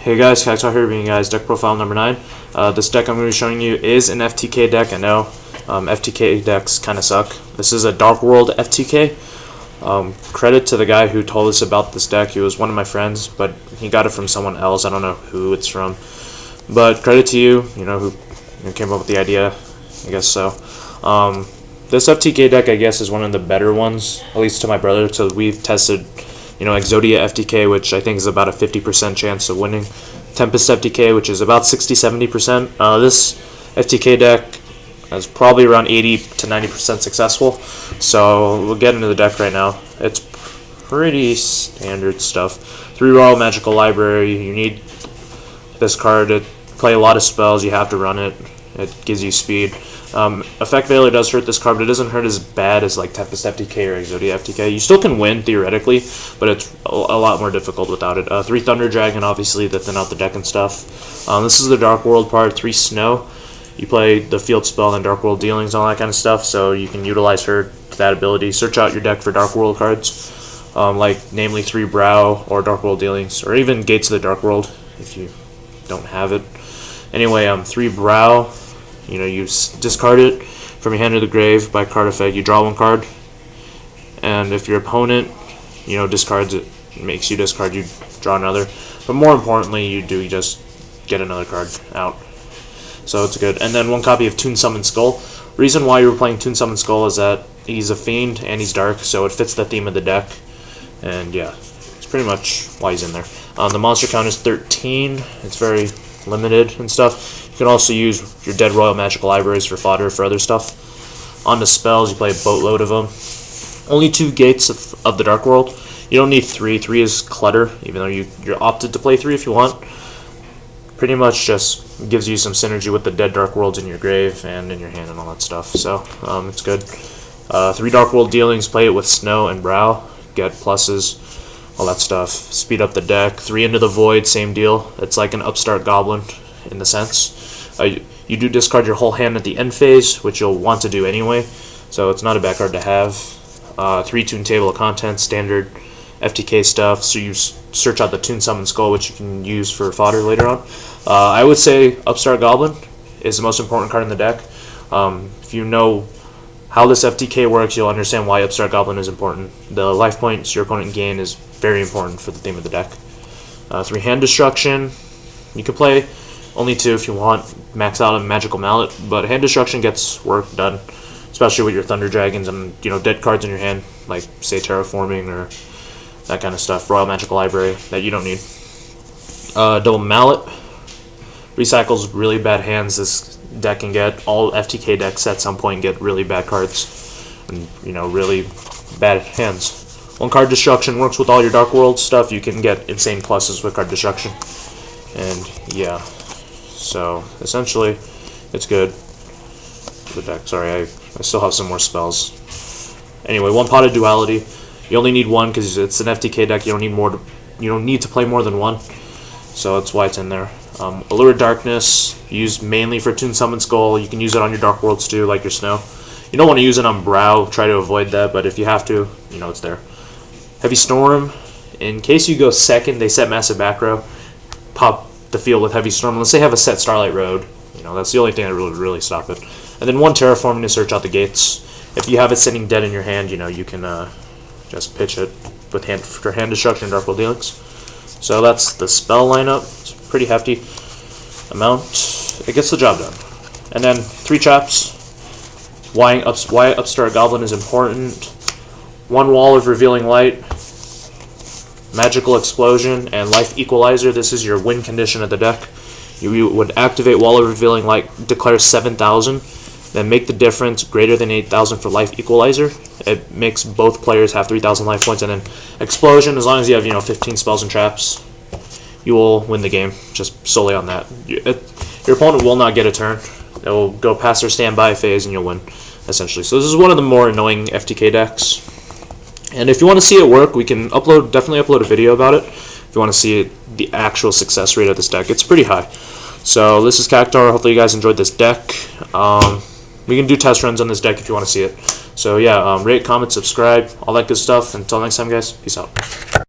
Hey guys, Cactar here bringing you guys deck profile number 9. This deck I'm going to be showing you is an FTK deck. I know FTK decks kind of suck. This is a Darkworld FTK. Credit to the guy who told us about this deck. He was one of my friends, but he got it from someone else. I don't know who it's from. But credit to you, who came up with the idea, I guess so. This FTK deck, I guess, is one of the better ones, at least to my brother. So we've tested Exodia FTK, which I think is about a 50% chance of winning. Tempest FTK, which is about 60-70%. This FTK deck is probably around 80 to 90% successful. So we'll get into the deck right now. It's pretty standard stuff. 3 Royal Magical Library. You need this card to play a lot of spells. You have to run it. It gives you speed. Effect Veiler does hurt this card, but it doesn't hurt as bad as like Tempest FTK or Exodia FTK. You still can win theoretically, but it's a lot more difficult without it. 3 Thunder Dragon, obviously, to thin out the deck and stuff. This is the Darkworld part. 3 Snoww. You play the field spell and Darkworld dealings, all that kind of stuff, so you can utilize her to that ability. Search out your deck for Darkworld cards, like namely 3 Broww or Darkworld dealings, or even Gates of the Darkworld if you don't have it. Anyway, 3 Broww. You discard it from your hand to the grave by card effect. You draw 1 card, and if your opponent, discards it, makes you discard, you draw another. But more importantly, you just get another card out. So it's good. And then 1 copy of Toon Summon Skull. Reason why you were playing Toon Summon Skull is that he's a fiend and he's dark, so it fits the theme of the deck. And yeah, it's pretty much why he's in there. The monster count is 13. It's very limited and stuff. You can also use your dead Royal Magical Libraries for fodder for other stuff. On the spells, you play a boatload of them. Only 2 Gates of the Darkworld. You don't need 3. 3 is clutter, even though you're opted to play 3 if you want. Pretty much just gives you some synergy with the dead Darkworlds in your grave and in your hand and all that stuff. So it's good. 3 Darkworld dealings, play it with Snoww and Broww. Get pluses, all that stuff. Speed up the deck. 3 Into the Void, same deal. It's like an Upstart Goblin in the sense. You do discard your whole hand at the end phase, which you'll want to do anyway, so it's not a bad card to have. 3 Toon Table of Contents, standard FTK stuff, so you search out the Toon Summon Skull, which you can use for fodder later on. I would say Upstart Goblin is the most important card in the deck. If you know how this FTK works, you'll understand why Upstart Goblin is important. The life points your opponent gain is very important for the theme of the deck. 3 Hand Destruction. You can play only 2 if you want, max out on Magical Mallet, but Hand Destruction gets work done, especially with your Thunder Dragons and dead cards in your hand, like say Terraforming or that kind of stuff. Royal Magical Library that you don't need. Double Mallet recycles really bad hands. This deck can get. All FTK decks at some point get really bad cards and really bad hands. 1 Card Destruction works with all your Darkworld stuff. You can get insane pluses with Card Destruction, and yeah. So essentially, it's good. The deck. Sorry, I still have some more spells. Anyway, 1 Pot of Duality. You only need 1 because it's an FTK deck. You don't need more. You don't need to play more than 1. So that's why it's in there. Allure of Darkness, used mainly for Toon Summon Skull. You can use it on your Darkworlds too, like your Snoww. You don't want to use it on Broww. Try to avoid that, but if you have to, it's there. Heavy Storm. In case you go second, they set massive back row. Pop the field with Heavy Storm, unless they have a set Starlight Road. That's the only thing that would really stop it. And then 1 Terraforming to search out the gates. If you have it sitting dead in your hand, you can just pitch it with hand destruction and Darkworld dealings. So that's the spell lineup. It's a pretty hefty amount. It gets the job done. And then 3 traps. Why Upstart Goblin is important. 1 Wall of Revealing Light. Magical Explosion and Life Equalizer. This is your win condition of the deck. You would activate Wall of Revealing Light, declare 7,000, then make the difference greater than 8,000 for Life Equalizer. It makes both players have 3,000 life points, and then Explosion, as long as you have 15 spells and traps, you will win the game just solely on that. Your opponent will not get a turn. It will go past their standby phase and you'll win, essentially. So this is one of the more annoying FTK decks. And if you want to see it work, we can definitely upload a video about it. If you want to see the actual success rate of this deck, it's pretty high. So this is Cactar. Hopefully you guys enjoyed this deck. We can do test runs on this deck if you want to see it. So yeah, rate, comment, subscribe, all that good stuff. Until next time, guys, peace out.